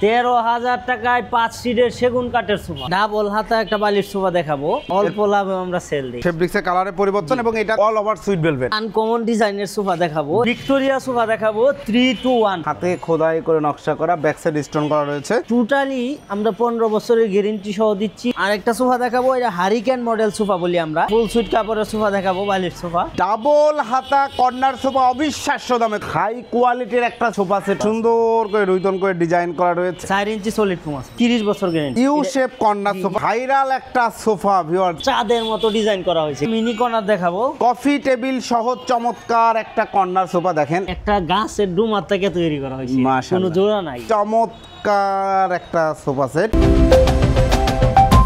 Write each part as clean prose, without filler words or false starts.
13,000 টাকায় 5 সিটের সেগুন কাঠের সোফা, ডাবল হাতা একটা বালিশ সোফা দেখাবো, অল্প লাভে আমরা সেল দিই। ফেব্রিক্সের কালারে পরিবর্তন এবং এটা all over sweet velvet. Uncommon ডিজাইনের সোফা দেখাবো, ভিক্টোরিয়া সোফা দেখাবো 3 to 1, হাতে খোদাই করে নকশা করা, ব্যাক সাইড স্টোন করা রয়েছে। টোটালি আমরা 15 বছরের গ্যারান্টি সহ দিচ্ছি। আরেকটা সোফা দেখাবো, এটা হারিকেন মডেল সোফা বলি আমরা, ফুল সুইট কাপড়ের সোফা দেখাবো, বালিশ সোফা, ডাবল হাতা কর্নার সোফা, অবিশ্বাস্য দামে হাই কোয়ালিটির একটা সোফা সেট, সুন্দর করে রুইতন করে ডিজাইন করা রয়েছে। 4 ইঞ্চি সলিড ফোম আছে, 30 বছর guarantee. You shape corner sofa, viral একটা সোফা ভিউয়ার, চাঁদের মতো ডিজাইন করা হয়েছে। মিনি কর্নার দেখাবো, কফি টেবিল সহ চমৎকার একটা কর্নার সোফা। দেখেন একটা গাছের ডুমার থেকে তৈরি করা হয়েছে, কোনো মাশাআল্লাহ, জোড়া নাই। চমৎকার একটা সোফা সেট।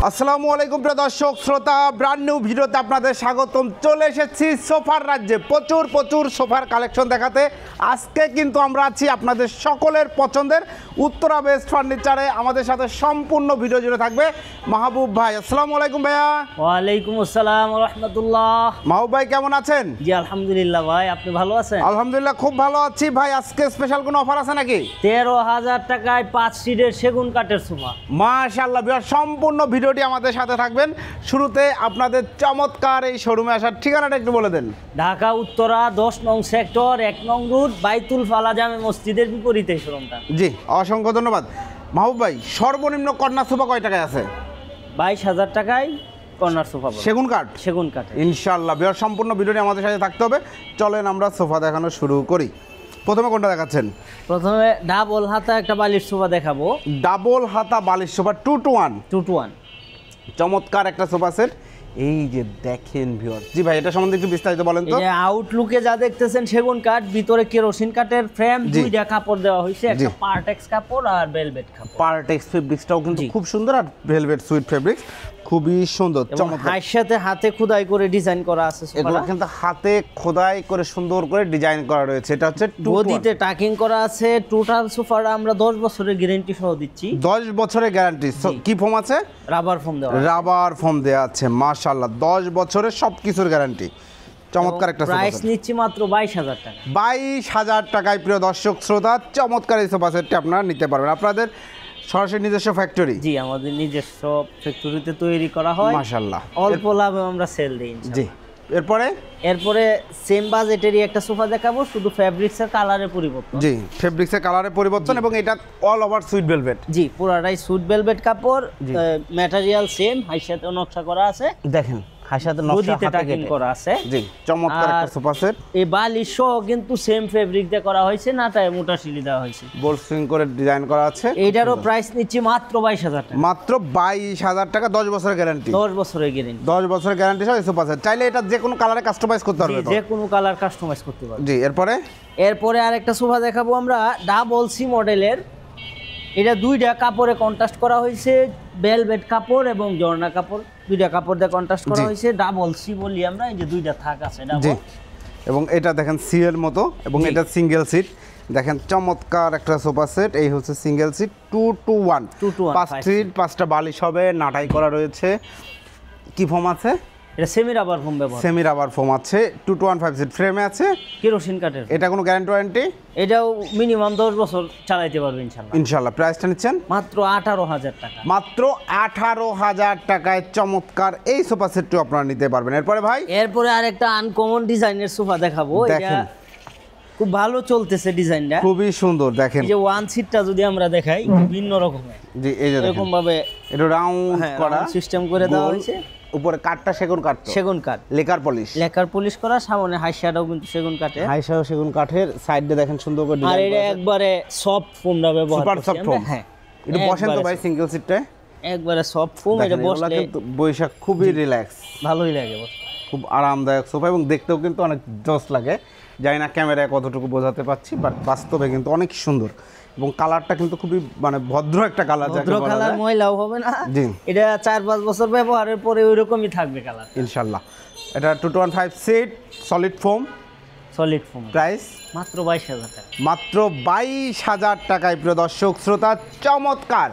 আসসালামু আলাইকুম প্রিয় দর্শক শ্রোতা, ব্র্যান্ড নিউ ভিডিওতে আপনাদের স্বাগতম। চলে এসেছি সোফার রাজ্যে, প্রচুর সোফার কালেকশন দেখাতে। আজকে কিন্তু আমরা আছি আপনাদের সকলের পছন্দের উত্তরা বেস্ট ফার্নিচারে। আমাদের সাথে সম্পূর্ণ ভিডিও জুড়ে থাকবে মাহবুব ভাই। আসসালামু আলাইকুম ভাইয়া। ওয়ালাইকুম আসসালাম ওয়া রাহমাতুল্লাহ। মাহবুব ভাই কেমন আছেন? জি আলহামদুলিল্লাহ ভাই, আপনি ভালো আছেন? আলহামদুলিল্লাহ খুব ভালো আছি ভাই। আজকে স্পেশাল কোনো অফার আছে নাকি? 13,000 টাকায় 5 সিটের সেগুন কাঠের সোফা। মাশাআল্লাহ ভাইয়া, সম্পূর্ণ ভিডিওটি আমাদের সাথে থাকবেন। শুরুতে আপনাদের চমৎকার এই শোরুমে আসার ঠিকানাটা একটু বলে দেন। ঢাকা উত্তরা 10 নং সেক্টর 1 নং রোড, বাইতুল ফালা জামে মসজিদের বিপরীতে শোরুমটা। জি অসংখ্য ধন্যবাদ। মাহবুব ভাই, সর্বনিম্ন কর্নার সোফা কয় টাকায় আছে? 22,000 টাকায় কর্নার সোফা, সেগুন কাঠ। সেগুন কাঠ ইনশাআল্লাহ ভাইয়া, সম্পূর্ণ ভিডিওটি আমাদের সাথে থাকতে হবে। চলেন আমরা সোফা দেখানো শুরু করি। প্রথমে কোনটা দেখাচ্ছেন? প্রথমে ডাবল হাতা একটা বালিশ সোফা দেখাবো, ডাবল হাতা বালিশ সোফা 2 to 1, 2 to 1। চমৎকার একটা সোফা সেট। এই যে দেখেন ভিউয়ার, জি ভাই এটা সম্বন্ধে একটু বিস্তারিত বলেন তো। এই আউটলুকে যা দেখতেছেন সেগুন কাঠ, ভিতরে কেরোসিন কাঠের ফ্রেম, দুইটা কাপড় দেওয়া হয়েছে, একটা পার্টেক্স কাপড় আর ভেলভেট কাপড়। পার্টেক্স ফেব্রিক্সটাও কিন্তু খুব সুন্দর, আর ভেলভেট সুইট ফেব্রিক্স খুবই সুন্দর, চমৎকার। এর সাথে হাতে খোদাই করে ডিজাইন করা আছে সোফাটা। এগুলো কিন্তু হাতে খোদাই করে সুন্দর করে ডিজাইন করা রয়েছে। এটা হচ্ছে গদিতে টাকিং করা আছে। টোটাল সোফাটা আমরা 10 বছরের গ্যারান্টি সহ দিচ্ছি। 10 বছরের গ্যারান্টি। কি ফোম আছে? রাবার ফোম দেওয়া, রাবার ফোম দেওয়া আছে। মাশাআল্লাহ, 10 বছরের সবকিছুর গ্যারান্টি। চমৎকার একটা সোফা। প্রাইস নিচ্ছি মাত্র 22,000 টাকা। 22,000 টাকায় প্রিয় দর্শক শ্রোতা, চমৎকার এই সোফা সেটটি আপনারা নিতে পারবেন। আপনাদের সরাসরি নিজস্ব ফ্যাক্টরি? জি, আমাদের নিজস্ব ফ্যাক্টরিতে তৈরি করা হয়। মাশাআল্লাহ, অল্প লাভে আমরা সেল দিই। জি। এরপরে সেম বাজেটেরই একটা সোফা দেখাবো, শুধু ফেব্রিক্সের কালারে পরিবর্তন। জি, ফেব্রিক্সের কালারে পরিবর্তন এবং এটা অল ওভার সুইট ভেলভেট। জি, পুরাটাই সুইট ভেলভেট কাপড়, ম্যাটেরিয়াল সেম, হাইসাতে নকশা করা আছে। দেখেন হাইসাতে নকশা টাকিং করা আছে। জি, চমৎকার একটা সোফা সেট। এই বালিশ সহ কিন্তু সেম ফেব্রিক দিয়ে করা হয়েছে, নাটায় মোটা সিলি দেওয়া হয়েছে, বোল্ড সুইং করে ডিজাইন করা আছে। এইটারও প্রাইস নিচ্ছি মাত্র 22,000 টাকা। মাত্র 22,000 টাকা, 10 বছরের গ্যারান্টি। 10 বছরের গ্যারান্টি। 10 বছরের গ্যারান্টি সহ এই সোফা সেট। চাইলে এটা যে কোনো কালারে কাস্টমাইজ করতে পারবে তো? যে কোনো কালার কাস্টমাইজ করতে পারবে। জি। এরপরে আরেকটা সোফা দেখাবো আমরা, ডাবল সি মডেলের। এটা দুইটা কাপড়ে কন্ট্রাস্ট করা হয়েছে, ভেলভেট কাপড় এবং জর্না কাপড়, দুইটা কাপড় দিয়ে কন্ট্রাস্ট করা হয়েছে। ডাবল সি বলি আমরা, এই যে দুইটা থাক আছে ডাবল। এবং এটা দেখেন সি এর মতো, এবং এটা সিঙ্গেল সিট। দেখেন চমৎকার একটা সোফা সেট। এই হচ্ছে সিঙ্গেল সিট 2 to 1, 5 সিট, 5টা বালিশ হবে, নাটাই করা রয়েছে। কি ফোম আছে? এটা সেমি রাবার ফোম ব্যবহার। সেমি রাবার ফোম আছে। 2 to 1 5 সিট ফ্রেমে আছে, কেরোসিন কাঠের। এটা কোনো গ্যারান্টি ওয়ারেন্টি? এটাও মিনিমাম 10 বছর চালাইতে পারবে ইনশাআল্লাহ। ইনশাআল্লাহ। প্রাইসটা নিচ্ছেন মাত্র 18,000 টাকা। মাত্র 18,000 টাকায় চমৎকার এই সোফা সেটটিও আপনারা নিতে পারবেন। এরপরে ভাই, এরপরে আরেকটা আনকমন ডিজাইনের সোফা দেখাবো। এটা খুব ভালো চলতেছে ডিজাইনটা, খুবই সুন্দর। দেখেন এই যে ওয়ান সিটটা যদি আমরা দেখাই, ভিন্ন রকমের। জি, এই যে এরকম ভাবে এটা রাউন্ড করা সিস্টেম করে দেওয়া হয়েছে। উপরে কাঠটা সেগুন কাঠ, সেগুন কাঠ, লেকার পলিশ করা, সামনে হাইশাটাও কিন্তু সেগুন কাঠের। হাইশাও সেগুন কাঠের, সাইডে দেখেন সুন্দর করে ডিজাইন। আর এটা একবারে সফট ফোমটা ব্যবহার সুপার করছি সফট ফোম। হ্যাঁ, এটা বসেন তো ভাই সিঙ্গেল সিটটায়, একবারে সফট ফোম। এটা বসলে বৈশাখ খুবই রিল্যাক্স, ভালোই লাগে, খুব আরামদায়ক সোফা, এবং দেখতেও কিন্তু অনেক জোস লাগে। জানি না ক্যামেরায় কতটুকু বোঝাতে পারছি, বাট বাস্তবে কিন্তু অনেক সুন্দর, এবং কালারটা কিন্তু খুবই মানে ভদ্র একটা কালার, ভদ্র কালার, ময়লাও হবে না। জি, এটা 4-5 বছর ব্যবহারের পরে ওইরকমই থাকবে কালার ইনশাআল্লাহ। এটা 2 to 1 5 seat solid foam. Price মাত্র 22,000 টাকা। মাত্র 22,000 টাকায় প্রিয় দর্শক শ্রোতা, চমৎকার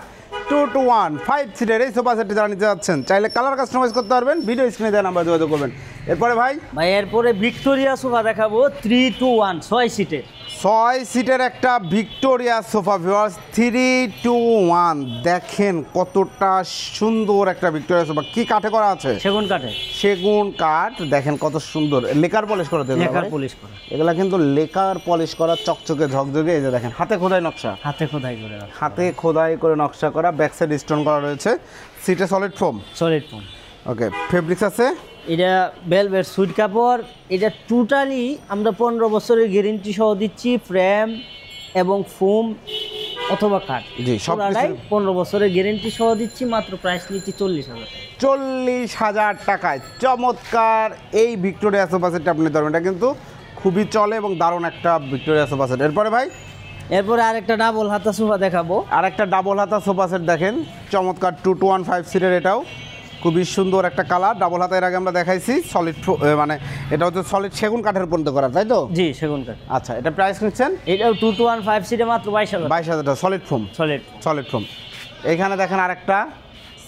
2 to 1 5 সিটের এই সোফা সেটটি যারা নিতে যাচ্ছেন, চাইলে কালার কাস্টমাইজ করতে পারবেন। ভিডিও স্ক্রিনে দেওয়া নাম্বার যোগাযোগ করবেন। এরপরে ভাই এরপরে ভিক্টোরিয়া সোফা দেখাবো 3-2-1 6 সিটের। 6 সিটের একটা ভিক্টোরিয়া সোফা ভিউয়ার্স 3-2-1 দেখেন কতটা সুন্দর একটা ভিক্টোরিয়া সোফা। কি কাঠে করা আছে? সেগুন কাঠে। সেগুন কাঠ দেখেন কত সুন্দর, লেকার পলিশ করা, লেকার পলিশ করা, এগুলা কিন্তু লেকার পলিশ করা, চকচকে ঝকঝকে। এই যে দেখেন হাতে খোদাই নকশা, হাতে খোদাই করে, হাতে খোদাই করে নকশা করা, ব্যাক সাইড স্টোন করা রয়েছে, সিটে solid foam. Solid foam. Okay, fabrics আছে, এটা ভেলভেট সুইট কাপড়। এটা টোটালি আমরা 15 বছরের গ্যারেন্টি সহ দিচ্ছি, ফ্রেম এবং ফোম অথবা কাঠ। জি, সব 15 বছরের গ্যারেন্টি সহ দিচ্ছি, মাত্র প্রাইস নিচ্ছি 40,000 টাকা। 40,000 টাকায় চমৎকার এই ভিক্টোরিয়া সোফা সেটটা আপনি ধরবেন। এটা কিন্তু খুবই চলে এবং দারুণ একটা ভিক্টোরিয়া সোফা সেট। এরপরে ভাই এরপরে আরেকটা ডাবল হাতা সোফা দেখাবো। আর একটা ডাবল হাতা সোফা সেট দেখেন চমৎকার 2-2-1 সিটের, এটাও খুবই সুন্দর একটা কালার। ডাবল হাতা এর আগে আমরা দেখাইছি, সলিড মানে এটা হচ্ছে সলিড সেগুন কাঠের উপর করা, তাই তো? জি, সেগুন কাঠ। আচ্ছা, এটা প্রাইস নিচ্ছেন? এটাও 2-2-1 সিটে মাত্র 22,000 টাকা, সলিড ফোম। Solid foam. এখানে দেখেন আরেকটা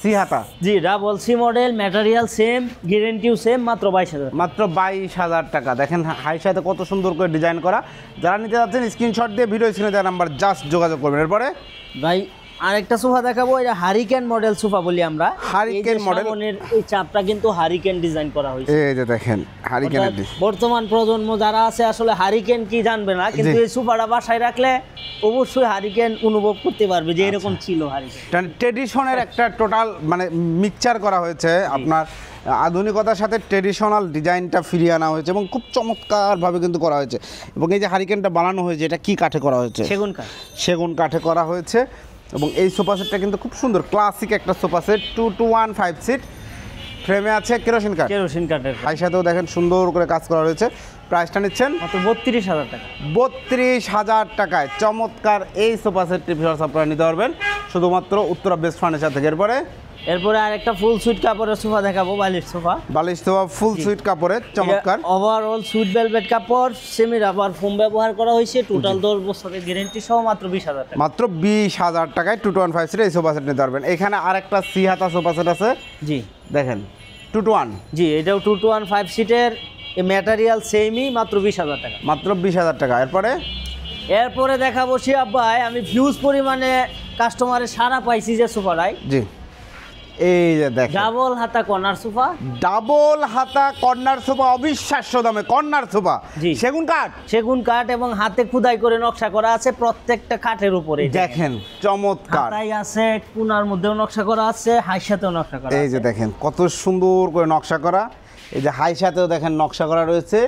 সি হাতা। জি, double C model, material same, গ্যারেন্টিও সেম, মাত্র 22,000। মাত্র 22,000 টাকা। দেখেন হাই সাথে কত সুন্দর করে ডিজাইন করা। যারা নিতে যাচ্ছেন স্ক্রিনশট দিয়ে ভিডিও স্ক্রিনে দেওয়া নাম্বার জাস্ট যোগাযোগ করবেন। এরপরে ভাই আরেকটা সোফা দেখাবো, এটা হারিকেন মডেল সোফা বলি আমরা। হারিকেন মডেল, এই চাপটা কিন্তু হারিকেন ডিজাইন করা হয়েছে। এই যে দেখেন হারিকেনের বর্তমান প্রজন্ম যারা আছে আসলে হারিকেন কি জানবে না, কিন্তু এই সোফাটা বাসায় রাখলে অবশ্যই হারিকেন অনুভব করতে পারবে যে এরকম ছিল হারিকেন। ট্রেডিশনের একটা টোটাল মানে মিক্সচার করা হয়েছে, আপনার আধুনিকতার সাথে ট্রেডিশনাল ডিজাইনটা ফিরিয়ে আনা হয়েছে এবং খুব চমৎকারভাবে কিন্তু করা হয়েছে। এবং এই যে হারিকেনটা বানানো হয়েছে, এটা কি কাঠে করা হয়েছে? সেগুন কাঠ। সেগুন কাঠে করা হয়েছে। এবং এই সোফা সেটটা কিন্তু খুব সুন্দর ক্লাসিক একটা সোফা সেট, 2-2-1 সিট, ফ্রেমে আছে কেরোসিন কাঠ। কেরোসিন কাঠের হাই সাথেও দেখেন সুন্দর করে কাজ করা রয়েছে। প্রাইসটা নিচ্ছেন মাত্র 32,000 টাকা। 32,000 টাকায় চমৎকার এই সোফা সেটটি ভিউয়ার্স আপনারা নিতে পারবেন শুধুমাত্র উত্তরা বেস্ট ফার্নিচার থেকে। এরপরে আরেকটা ফুল সুইট কাপড়ের সোফা দেখাবো, বালিশ সোফা। বালিশ সোফা ফুল সুইট কাপড়ের, চমৎকার ওভারঅল সুইট ভেলভেট কাপড়, সেমি রাবার ফোম ব্যবহার করা হয়েছে, টোটাল 10 বছরের গ্যারান্টি সহ, মাত্র 20,000 টাকা। মাত্র 20,000 টাকায় 2-2-1 সিট এই সোফা সেট নিতে পারবেন। এখানে আরেকটা সি হাতা সোফা সেট আছে। জি দেখেন 2-2-1। জি, এটাও 2-2-1 সিটের, ম্যাটেরিয়াল সেমই, মাত্র 20,000 টাকা। মাত্র 20,000 টাকা। এরপরে দেখাবো শিহাব ভাই, আমি হিউজ পরিমাণে কাস্টমারের সারা পাইছি যে সোফাটাই। জি, এই যে দেখেন ডাবল হাতা কর্নার সোফা। ডাবল হাতা কর্নার সোফা, অবিশ্বাস্য দামে কর্নার সোফা। জি, সেগুন কাঠ। সেগুন কাঠ এবং হাতে খোদাই করে নকশা করা আছে প্রত্যেকটা কাঠের উপরে। দেখেন চমৎকার, হাতাই আছে, কোনার মধ্যেও নকশা করা আছে, হাই সাথেও নকশা করা আছে। এই যে দেখেন কত সুন্দর করে নকশা করা। এই যে হাই সাথেও দেখেন নকশা করা রয়েছে।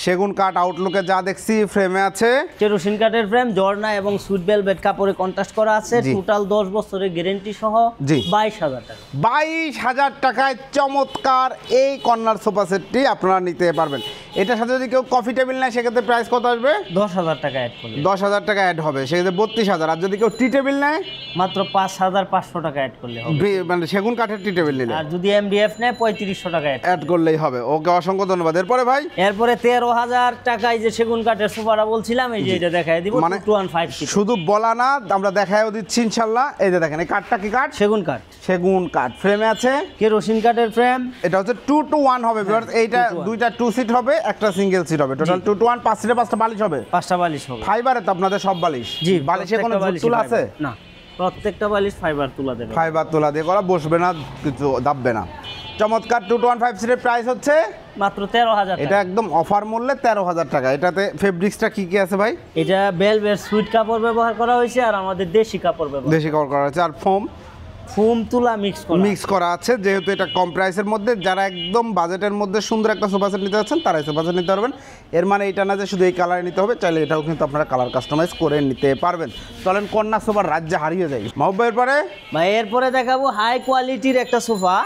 সেগুন কাঠ আউটলুকে যা দেখছি, ফ্রেমে আছে কেরোসিন কাঠের ফ্রেম, জর্না এবং সুইট ভেলভেট কাপড়ে কন্ট্রাস্ট করা আছে, টোটাল 10 বছরের গ্যারান্টি সহ 22,000 টাকা। 22,000 টাকায় চমৎকার এই কর্নার সোফা সেটটি আপনারা নিতে পারবেন। এটার সাথে যদি কেউ কফি টেবিল নেয় সেক্ষেত্রে প্রাইস কত আসবে? 10,000 টাকা অ্যাড করলে 10,000 টাকা অ্যাড হবে, সেক্ষেত্রে 32,000। আর যদি কেউ টি টেবিল নেয় মাত্র 5,500 টাকা অ্যাড করলে হবে, মানে সেগুন কাঠের টি টেবিল নিলে। আর যদি এমডিএফ নেয় 3500 টাকা অ্যাড করলেই হবে। ওকে, অসংখ্য ধন্যবাদ। এরপরে ভাই এরপরে 13,000 টাকায় যে সেগুন কাঠের সোফাটা বলছিলাম, এই যে এটা দেখাই দিব, মানে 2-2-1 সিট। শুধু বলা না, আমরা দেখায়ও দিচ্ছি ইনশাল্লাহ। এই যে দেখেন এই কাঠটা কি কাঠ? সেগুন কাঠ। সেগুন কাঠ, ফ্রেমে আছে কেরোসিন কাঠের ফ্রেম। এটা হচ্ছে 2-2-1 হবে। এইটা দুইটা 2 সিট হবে, একটা সিঙ্গেল সিট হবে। টোটাল 2-2-1, 5 সিটে 5টা বালিশ হবে। 5টা বালিশ হবে। ফাইবারে তো আপনাদের সব বালিশ? জি, বালিশে কোনো তুলা আছে না, প্রত্যেকটা বালিশ ফাইবার তুলা দেবে। ফাইবার তুলা দিয়ে করা, বসবে না, কিছু দাববে না। চমৎকার 2-2-1 সিটের প্রাইস হচ্ছে মাত্র 13,000 টাকা। এটা একদম অফার মূল্যে 13,000 টাকা। এটাতে ফেব্রিক্সটা কি কি আছে ভাই? এটা ভেলভেট সুইট কাপড় ব্যবহার করা হয়েছে, আর আমাদের দেশি কাপড় ব্যবহার, দেশি কাপড় করা হয়েছে, আর ফোম তুলা মিক্স করা আছে। যেহেতু এটা কম প্রাইসের মধ্যে, যারা একদম বাজেটের মধ্যে সুন্দর একটা সোফা সেট নিতে যাচ্ছেন তারা এই সোফা সেট নিতে পারবেন। এর মানে এটা না যে শুধু এই কালারে নিতে হবে, চাইলে এটাও কিন্তু আপনারা কালার কাস্টমাইজ করে নিতে পারবেন। চলেন কন্যা সোফার রাজ্যে হারিয়ে যাই। মাহবুবের পরে ভাই এরপরে দেখাবো হাই কোয়ালিটির একটা সোফা।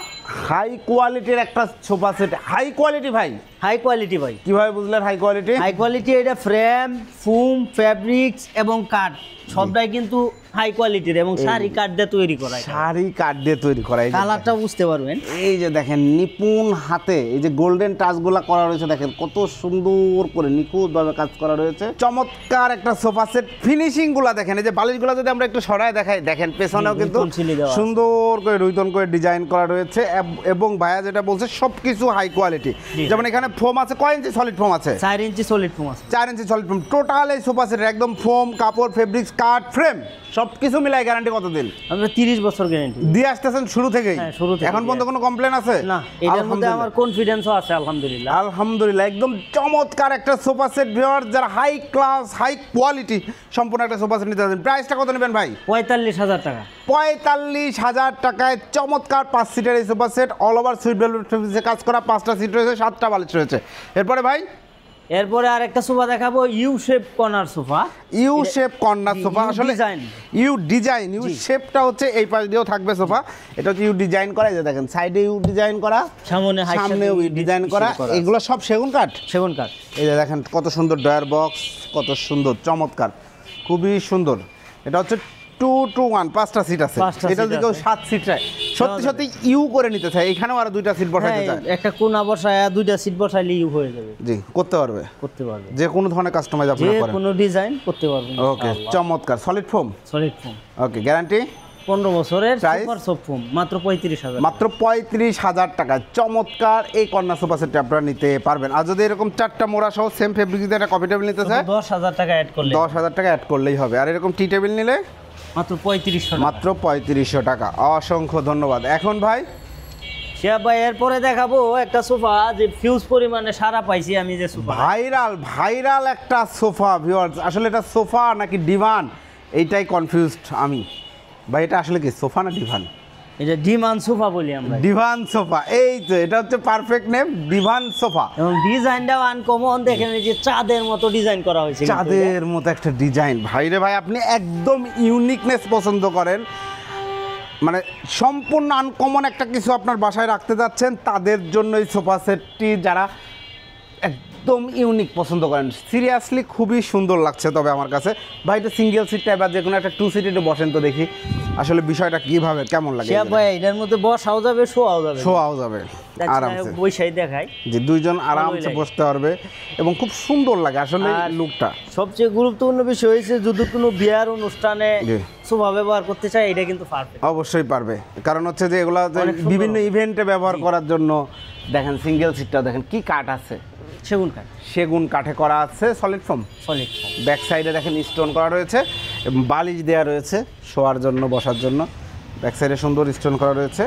হাই কোয়ালিটির একটা সোফা সেট। হাই কোয়ালিটি ভাই? হাই কোয়ালিটি ভাই কিভাবে বুঝলেন হাই কোয়ালিটি? হাই কোয়ালিটি এটা ফ্রেম, ফোম, ফ্যাব্রিক্স এবং কাঠ সবটাই কিন্তু হাই কোয়ালিটির এবং সারি কাঠ দিয়ে তৈরি করা। সারি কাঠ দিয়ে তৈরি করা, কালারটা বুঝতে পারবেন। এই যে দেখেন নিপুণ হাতে এই যে গোল্ডেন টাচগুলা করা রয়েছে, দেখেন কত সুন্দর করে নিখুঁতভাবে কাজ করা রয়েছে। চমৎকার একটা সোফা সেট। ফিনিশিং গুলা দেখেন, এই যে বালিশগুলা যদি আমরা একটু সরায় দেখাই, দেখেন পেছনেও কিন্তু সুন্দর করে রুইতন করে ডিজাইন করা রয়েছে এবং ভাইয়া যেটা বলছে সব কিছু হাই কোয়ালিটি। যেমন এখানে ফোম আছে, কয় ইঞ্চি সলিড ফোম আছে? 4 ইঞ্চি সলিড ফোম আছে। 4 ইঞ্চি সলিড ফোম টোটাল এই সোফা সেটের একদম ফোম, কাপড়, ফেব্রিক্স, কাঠ, ফ্রেম সব কিছু মিলাই গ্যারান্টি কতদিন? আমরা 30 বছর গ্যারান্টি দিয়ে আসতেছেন শুরু থেকেই? হ্যাঁ, শুরু থেকে। এখন পর্যন্ত কোনো কমপ্লেন আছে? না, এটার মধ্যে আমার কনফিডেন্সও আছে আলহামদুলিল্লাহ। আলহামদুলিল্লাহ একদম চমৎকার একটা সোফা সেট ভিউয়ার, যারা হাই ক্লাস হাই কোয়ালিটি সম্পূর্ণ একটা সোফা সেট নিতে চান। প্রাইসটা কত নেবেন ভাই? 45,000 টাকা। 45,000 টাকায় চমৎকার 5 সিটের এই sofa set, all over sweet velvet ফেব্রিক্সে কাজ করা, 5টা সিট রয়েছে, 7টা বালিশ রয়েছে। এরপরে ভাই এরপরে আরেকটা সোফা দেখাবো, you shape corner sofa. You shape corner sofa, আসলে ইউ ডিজাইন, ইউ শেপটা হচ্ছে এই পাশ দিয়েও থাকবে সোফা, এটা হচ্ছে ইউ ডিজাইন করা। এই যে দেখেন সাইডে ইউ ডিজাইন করা, সামনেও ইউ ডিজাইন করা, এগুলো সব সেগুন কাঠ। সেগুন কাঠ। এই যে দেখেন কত সুন্দর ডয়ার বক্স, কত সুন্দর চমৎকার, খুবই সুন্দর। এটা হচ্ছে 2 to 1, 5টা সিট আছে। এটার দিকেও 7 সিট চাই, সত্যি সত্যি ইউ করে নিতে চাই, এখানেও আরো 2টা সিট বসাইতে চাই। একটা কোণা বসায় 2টা সিট বসাইলে ইউ হয়ে যাবে। জি, করতে পারবে, করতে পারবে, যে কোনো ধরনের কাস্টমাইজ আপনারা করেন, যে কোনো ডিজাইন করতে পারবেন। ওকে, চমৎকার সলিড ফোম। সলিড ফোম, ওকে, গ্যারান্টি 15 বছরের সুপার সফট ফোম, মাত্র 35,000। মাত্র 35,000 টাকা চমৎকার এই কর্নার সোফা সেটটা আপনারা নিতে পারবেন। আর যদি এরকম 4টা মোড়া সহ সেম ফেব্রিক দিয়ে একটা কফি টেবিল নিতে চায়, 10,000 টাকা অ্যাড করলে, 10,000 টাকা অ্যাড করলেই হবে। আর এরকম টি টেবিল নিলে মাত্র 3500। মাত্র 3500 টাকা। অসংখ্য ধন্যবাদ। এখন ভাই শিহাব ভাই এরপরে দেখাবো একটা সোফা যে ফিউজ পরিমাণে সারা পাইছি আমি, যে সোফা ভাইরাল একটা সোফা ভিউয়ার্স। আসলে এটা সোফা নাকি ডিভান এইটাই কনফিউজড আমি ভাই। এটা আসলে কি সোফা না ডিভান? এটা ডিভান সোফা বলি আমরা। ডিভান সোফা, এই তো এটা হচ্ছে পারফেক্ট নেম, ডিভান সোফা। এবং ডিজাইনটাও আনকমন, দেখেন এই যে চাঁদের মতো ডিজাইন করা হয়েছে, চাঁদের মতো একটা ডিজাইন। ভাইরে ভাই, আপনি একদম ইউনিকনেস পছন্দ করেন, মানে সম্পূর্ণ আনকমন একটা কিছু আপনার বাসায় রাখতে যাচ্ছেন, তাদের জন্য এই সোফা সেটটি, যারা একদম ইউনিক পছন্দ করেন। সিরিয়াসলি খুবই সুন্দর লাগছে। তবে আমার কাছে ভাই এটা সিঙ্গেল সিট টাইপ, আর যে কোনো একটা 2 সিট একটু বসেন তো দেখি আসলে বিষয়টা কিভাবে কেমন লাগে। ভাই এটার মধ্যে বসাও যাবে, শোয়াও যাবে আরামসে, বৈশাই দেখাই, যে দুইজন আরামসে বসতে পারবে এবং খুব সুন্দর লাগে আসলে লুকটা। সবচেয়ে গুরুত্বপূর্ণ বিষয় হয়েছে যদি কোনো বিয়ার অনুষ্ঠানে সোফা ব্যবহার করতে চায়, এটা কিন্তু পারফেক্ট, অবশ্যই পারবে। কারণ হচ্ছে যে এগুলো বিভিন্ন ইভেন্টে ব্যবহার করার জন্য। দেখেন সিঙ্গেল সিটটা দেখেন কি কাঠ আছে, সেগুন কাঠে করা আছে, সলিড ফোম। ব্যাক সাইডে দেখেন স্টোন করা রয়েছে এবং বালিশ দেওয়া রয়েছে শোয়ার জন্য, বসার জন্য। ব্যাক সাইডে সুন্দর স্টোন করা রয়েছে,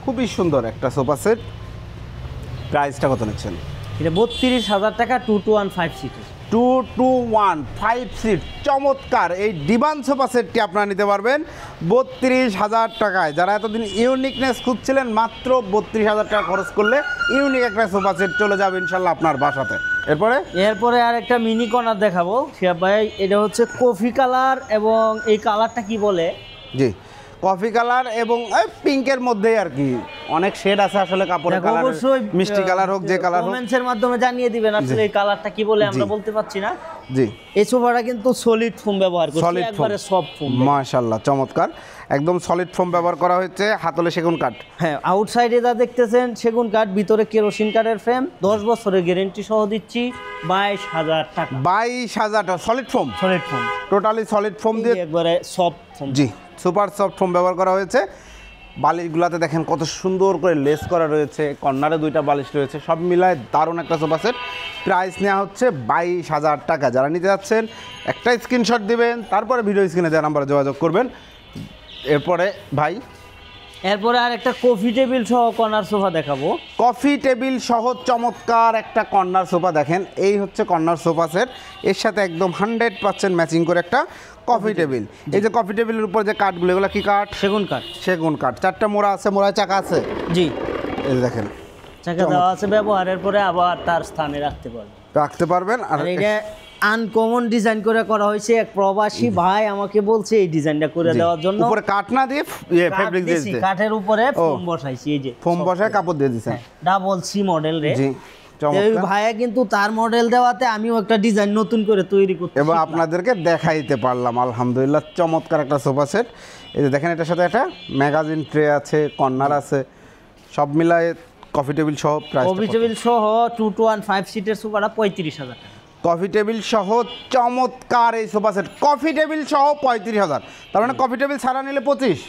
খুবই সুন্দর একটা সোফা সেট। প্রাইসটা কত নিচ্ছেন? এটা 32,000 টাকা, 2 to 1 5 সিটের। 2 to 1 5 সিট চমৎকার এই ডিভান সোফা সেটটি আপনারা নিতে পারবেন 32,000 টাকায়। যারা এতদিন ইউনিকনেস খুঁজছিলেন, মাত্র 32,000 টাকা খরচ করলে ইউনিক একটা সোফা সেট চলে যাবে ইনশাল্লাহ আপনার বাসাতে। এরপরে আর একটা মিনি কর্নার দেখাবো শিহাব ভাই। এটা হচ্ছে কফি কালার, এবং এই কালারটা কি বলে? জি, কফি কালার এবং পিঙ্কের মধ্যেই আর কি, অনেক শেড আছে আসলে কাপড়ের কালার, মিষ্টি কালার হোক যে কালার হোক, কমেন্টসের মাধ্যমে জানিয়ে দিবেন আসলে এই কালারটা কি বলে, আমরা বলতে পারছি না। জি, এই সোফাটা কিন্তু সলিড ফোম ব্যবহার করছি, একবারে সফট ফোম, মাশাআল্লাহ চমৎকার, একদম সলিড ফোম ব্যবহার করা হয়েছে, হাতলে সেগুন কাঠ। হ্যাঁ, আউটসাইডে যা দেখতেছেন সেগুন কাঠ, ভিতরে কেরোসিন কাঠের ফ্রেম, 10 বছরের গ্যারান্টি সহ দিচ্ছি 22,000 টাকা। 22,000 টাকা solid foam, totally solid foam দিয়ে একবারে সফট ফোম। জি, সুপার সফট ফোম ব্যবহার করা হয়েছে। বালিশগুলোতে দেখেন কত সুন্দর করে লেস করা রয়েছে, কর্নারে 2টা বালিশ রয়েছে, সব মিলায় দারুণ একটা সোফা সেট। প্রাইস নেওয়া হচ্ছে 22,000 টাকা। যারা নিতে যাচ্ছেন একটা স্ক্রিনশট দিবেন, তারপরে ভিডিও স্ক্রিনে দেওয়া নাম্বারে যোগাযোগ করবেন। এরপরে আর একটা কফি টেবিল সহ কর্নার সোফা দেখাবো। কফি টেবিল সহ চমৎকার একটা কর্নার সোফা দেখেন, এই হচ্ছে কর্নার সোফা সেট। এর সাথে একদম 100% ম্যাচিং করে একটা কফি টেবিল। এই যে কফি টেবিলের উপর যে কাঠগুলো, এগুলো কি কাঠ? সেগুন কাঠ। 4টা মোড়া আছে, মোড়ায় চাকা আছে। জি, এই যে দেখেন চাকা দেওয়া আছে, ব্যবহারের পরে আবার তার স্থানে রাখতে পারবেন। আর এটা আনকমন ডিজাইন করে করা হয়েছে। এক প্রবাসী ভাই আমাকে বলছে এই ডিজাইনটা করে দেওয়ার জন্য, উপরে কাঠ না দিয়ে ফেব্রিক দিয়েছি, কাঠের উপরে ফোম বসাইছি। এই যে ফোম বসায় কাপড় দিয়ে দিয়েছেন, ডাবল সি মডেল রে। জি, এই ভাইয়া কিন্তু তার মডেল দেওয়াতে আমিও একটা ডিজাইন নতুন করে তৈরি করতে এবং আপনাদেরকে দেখাইতে পারলাম। আলহামদুলিল্লাহ চমৎকার একটা সোফা সেট। এই যে দেখেন, এটার সাথে একটা ম্যাগাজিন ট্রে আছে, কর্নার আছে, সব মিলায় কফি টেবিল সহ। প্রাইস কফি টেবিল সহ 2 to 1 5 সিটের সোফাটা 35,000 টাকা। কফি টেবিল সহ চমৎকার এই সোফা সেট, কফি টেবিল সহ 35,000। তার মানে কফি টেবিল ছাড়া নিলে 25।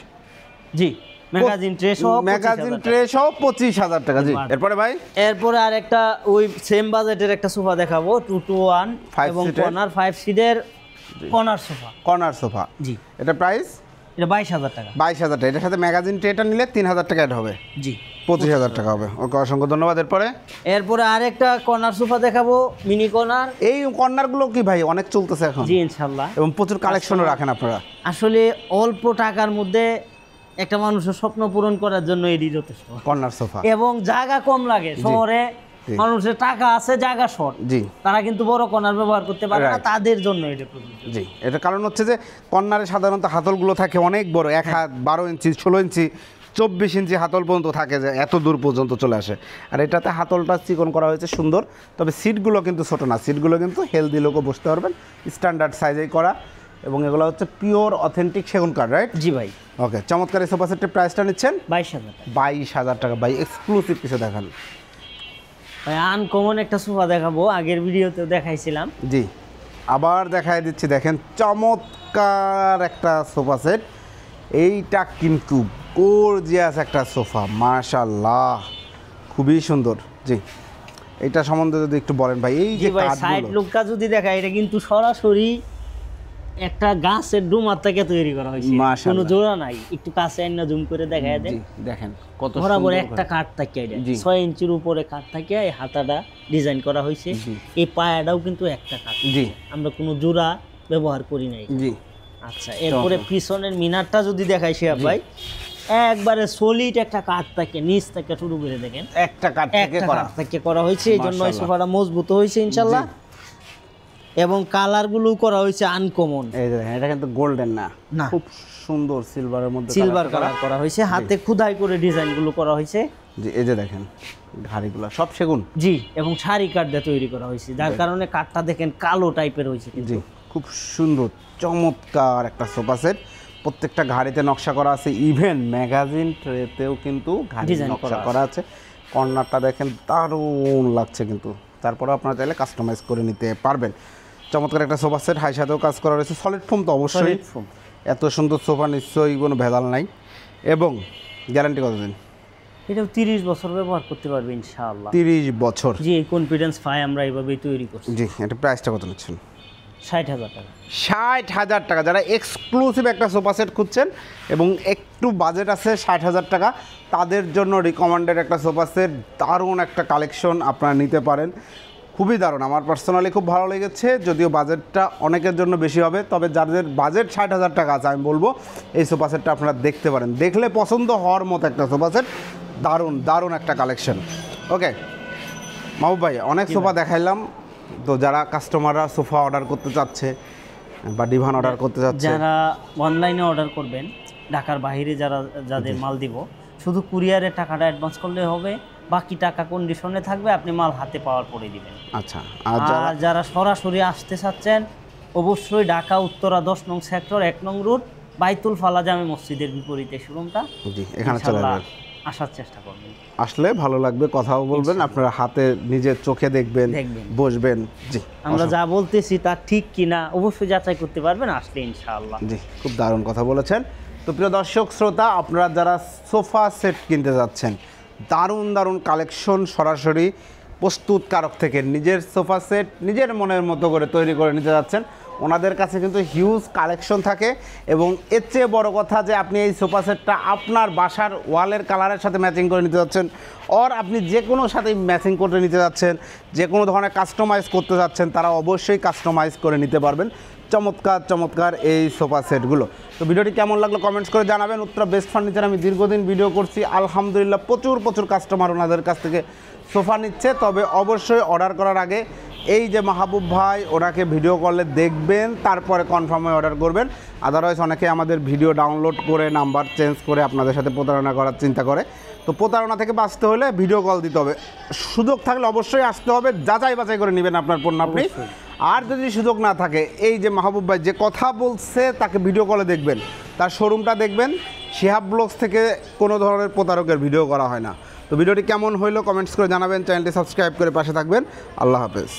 জি, ম্যাগাজিন ট্রে সহ ম্যাগাজিন ট্রে সহ 25,000 টাকা। জি, এরপরে ভাই এরপরে আর একটা ওই সেম বাজেটের একটা সোফা দেখাবো 2-to-1 এবং কর্নার 5 সিটের কর্নার সোফা। জি, এটা প্রাইস এটা 22,000 টাকা। 22,000 টাকা। এটার সাথে ম্যাগাজিন ট্রেটা নিলে 3,000 টাকা অ্যাড হবে। জি, 25,000 টাকা হবে। ওকে, অসংখ্য ধন্যবাদ। এরপরে আরেকটা কর্নার সোফা দেখাবো, মিনি কর্নার। এই কর্নারগুলো কি ভাই অনেক চলতেছে এখন? জি, ইনশাআল্লাহ। এবং প্রচুর কালেকশনও রাখেন আপনারা। আসলে অল্প টাকার মধ্যে একটা মানুষের স্বপ্ন পূরণ করার জন্য এটি যথেষ্ট, কর্নার সোফা। এবং জায়গা কম লাগে। শহরে মানুষের টাকা আছে, জায়গা শর্ট, জি, তারা কিন্তু বড় কর্নার ব্যবহার করতে পারে না, তাদের জন্য এটা প্রযোজ্য। জি, এটা কারণ হচ্ছে যে কর্নারে সাধারণত হাতলগুলো থাকে অনেক বড়, 1 হাত 12 ইঞ্চি 16 ইঞ্চি 24 ইঞ্চি হাতল পর্যন্ত থাকে, যে এত দূর পর্যন্ত চলে আসে। আর এটাতে হাতলটা চিকন করা হয়েছে সুন্দর, তবে সিটগুলো কিন্তু ছোটো না, সিটগুলো কিন্তু হেলদি লোকও বসতে পারবেন, স্ট্যান্ডার্ড সাইজেই করা, এবং এগুলো হচ্ছে পিওর অথেন্টিক সেগুন কাঠ, রাইট? জি ভাই। ওকে, চমৎকার এই সোফা সেটের প্রাইসটা নিচ্ছেন 22,000 টাকা। 22,000 টাকা। ভাই এক্সক্লুসিভ কিছু দেখান ভাই, আনকমন একটা সোফা দেখাবো, আগের ভিডিওতেও দেখাইছিলাম। জি, আবার দেখাই দিচ্ছি, দেখেন চমৎকার একটা সোফা সেট। এইটা কিন্তু গর্জিয়াস একটা সোফা, মাশাআল্লাহ, খুবই সুন্দর। জি, এটা সম্বন্ধে যদি একটু বলেন ভাই। এই যে সাইড লুকটা যদি দেখা, এটা কিন্তু সরাসরি একটা গাছের ডুমার থেকে তৈরি করা হয়েছে, কোনো জোড়া নাই। একটু কাছে এনে জুম করে দেখায় দেন, দেখেন কত বরাবর একটা কাঠ থাকে, এটা 6 ইঞ্চির উপরে কাঠ থাকে, এই হাতাটা ডিজাইন করা হয়েছে, এই পায়াটাও কিন্তু একটা কাঠ। জি, আমরা কোনো জোড়া ব্যবহার করি নাই। জি, আচ্ছা। এরপরে পিছনের মিনারটা যদি দেখাই শিহাব ভাই, একবারে সলিড একটা কাঠ থাকে, নিচ থেকে শুরু করে দেখেন একটা কাঠ থেকে করা হয়েছে, এই জন্য এই সোফাটা মজবুত হয়েছে ইনশাআল্লাহ। এবং কালারগুলো করা হয়েছে আনকমন। এই যে এটা কিন্তু গোল্ডেন না, খুব সুন্দর সিলভারের মধ্যে সিলভার কালার করা হয়েছে, হাতে খোদাই করে ডিজাইনগুলো করা হয়েছে। জি, এই যে দেখেন ঘাড়িগুলো সব সেগুন। জি, এবং সারি কাঠ দিয়ে তৈরি করা হয়েছে, যার কারণে কাঠটা দেখেন কালো টাইপের হয়েছে। জি, খুব সুন্দর চমৎকার একটা সোফা সেট। প্রত্যেকটা ঘাড়িতে নকশা করা আছে, ইভেন ম্যাগাজিন ট্রেতেও কিন্তু ঘাড়ি নকশা করা আছে। কর্নারটা দেখেন দারুণ লাগছে কিন্তু, তারপরে আপনারা চাইলে কাস্টমাইজ করে নিতে পারবেন। চমৎকার একটা সোফা সেট, হাই সাথেও কাজ করা রয়েছে, সলিড ফোম তো অবশ্যই। এত সুন্দর সোফা নিশ্চয়ই কোনো ভেজাল নাই। এবং গ্যারান্টি কতদিন? এটাও 30 বছর ব্যবহার করতে পারবে ইনশাআল্লাহ। 30 বছর? জি, কনফিডেন্স পাই আমরা এইভাবেই তৈরি করছি। জি, এটা প্রাইসটা কত নিচ্ছেন? 60,000 টাকা। 60,000 টাকা। যারা এক্সক্লুসিভ একটা সোফা সেট খুঁজছেন এবং একটু বাজেট আছে 60,000 টাকা, তাদের জন্য রিকমেন্ডেড একটা সোফা সেট, দারুণ একটা কালেকশন, আপনারা নিতে পারেন। খুবই দারুণ, আমার পার্সোনালি খুব ভালো লেগেছে। যদিও বাজেটটা অনেকের জন্য বেশি হবে, তবে যাদের বাজেট 60,000 টাকা আছে, আমি বলবো এই সোফা সেটটা আপনারা দেখতে পারেন, দেখলে পছন্দ হওয়ার মতো একটা সোফা সেট, দারুণ দারুণ একটা কালেকশন। ওকে মাহবুব ভাই, অনেক সোফা দেখাইলাম, তো যারা কাস্টমাররা সোফা অর্ডার করতে চাচ্ছে বা ডিভান অর্ডার করতে চাচ্ছে, যারা অনলাইনে অর্ডার করবেন, ঢাকার বাইরে যাদের মাল দিব, শুধু কুরিয়ারের টাকাটা অ্যাডভান্স করলে হবে, বাকি টাকা কন্ডিশনে থাকবে, আপনি মাল হাতে পাওয়ার পরে দিবেন। আচ্ছা। আর যারা সরাসরি আসতে চাচ্ছেন, অবশ্যই ঢাকা উত্তরা 10 নং সেক্টর 1 নং রুট বাইতুল ফালা জামে মসজিদের বিপরীতে শোরুমটা। জি, এখানে চলে আসবেন, আসার চেষ্টা করবেন, আসলে ভালো লাগবে, কথাও বলবেন, আপনারা হাতে নিজের চোখে দেখবেন, বসবেন। জি, আমরা যা বলতেছি তা ঠিক কিনা অবশ্যই যাচাই করতে পারবেন আসলে ইনশাআল্লাহ। জি, খুব দারুণ কথা বলেছেন। তো প্রিয় দর্শক শ্রোতা, আপনারা যারা সোফা সেট কিনতে যাচ্ছেন, দারুণ দারুণ কালেকশন সরাসরি প্রস্তুতকারক থেকে নিজের সোফা সেট নিজের মনের মতো করে তৈরি করে নিতে যাচ্ছেন, ওনাদের কাছে কিন্তু হিউজ কালেকশন থাকে। এবং এর চেয়ে বড় কথা যে আপনি এই সোফা সেটটা আপনার বাসার ওয়ালের কালারের সাথে ম্যাচিং করে নিতে যাচ্ছেন, অর আপনি যে কোনো সাথে ম্যাচিং করে নিতে যাচ্ছেন, যে কোনো ধরনের কাস্টমাইজ করতে যাচ্ছেন, তারা অবশ্যই কাস্টমাইজ করে নিতে পারবেন। চমৎকার চমৎকার এই সোফা সেটগুলো। তো ভিডিওটি কেমন লাগলো কমেন্টস করে জানাবেন। উত্তরা বেস্ট ফার্নিচার আমি দীর্ঘদিন ভিডিও করছি, আলহামদুলিল্লাহ প্রচুর কাস্টমার ওনাদের কাছ থেকে সোফা নিচ্ছে। তবে অবশ্যই অর্ডার করার আগে এই যে মাহবুব ভাই, ওনাকে ভিডিও কলে দেখবেন, তারপরে কনফার্ম হয়ে অর্ডার করবেন। আদারওয়াইজ অনেকে আমাদের ভিডিও ডাউনলোড করে নাম্বার চেঞ্জ করে আপনাদের সাথে প্রতারণা করার চিন্তা করে। তো প্রতারণা থেকে বাঁচতে হলে ভিডিও কল দিতে হবে, সুযোগ থাকলে অবশ্যই আসতে হবে, যাচাই বাছাই করে নেবেন আপনার পণ্য আপনি। আর যদি সুযোগ না থাকে, এই যে মাহবুব ভাই যে কথা বলছে তাকে ভিডিও কলে দেখবেন, তার শোরুমটা দেখবেন। শিহাব ব্লগস থেকে কোনো ধরনের প্রতারকের ভিডিও করা হয় না। তো ভিডিওটি কেমন হইলো কমেন্টস করে জানাবেন, চ্যানেলটি সাবস্ক্রাইব করে পাশে থাকবেন। আল্লাহ হাফেজ।